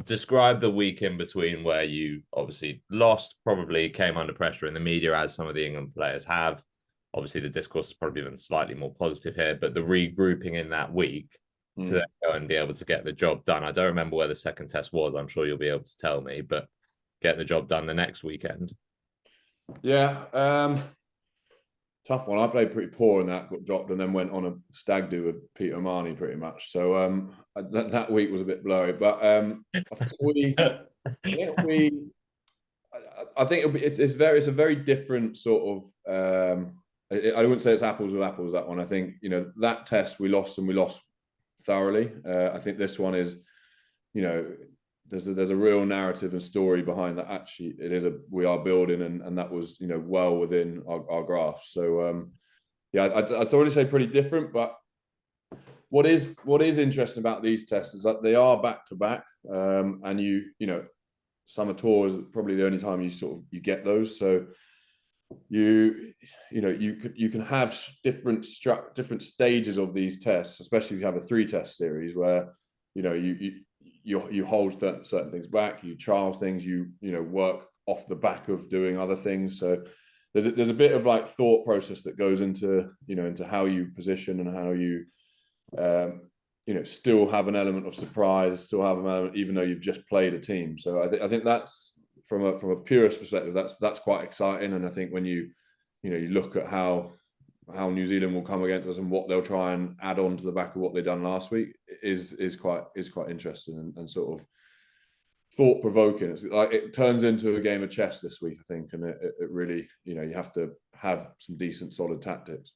Describe the week in between where you obviously lost, probably came under pressure in the media, as some of the England players have. Obviously, the discourse has probably been slightly more positive here, but the regrouping in that week to then Mm. go and be able to get the job done. I don't remember where the second test was. I'm sure you'll be able to tell me, but getting the job done the next weekend. Yeah, tough one. I played pretty poor in that, got dropped, and then went on a stag do with Peter Marnie pretty much. So that week was a bit blurry, but I think I think we, I think it's a very different sort of. I wouldn't say it's apples with apples, that one. I think that test we lost, and we lost thoroughly. I think this one is, you know, there's a real narrative and story behind that. Actually, we are building, and that was well within our grasp. So yeah, I'd already say pretty different. But what is interesting about these tests is that they are back to back, and summer tour is probably the only time you get those. So you can have different stages of these tests, especially if you have a three-test series where you hold certain things back, you trial things, work off the back of doing other things. So there's a bit of like thought process that goes into how you position and how you still have an element of surprise, still have an element, even though you've just played a team. So I think that's from a purist perspective, that's quite exciting. And I think when you look at how New Zealand will come against us and what they'll try and add on to the back of what they've done last week is quite interesting and sort of thought provoking. It's like it turns into a game of chess this week, I think, and it really you have to have some decent solid tactics.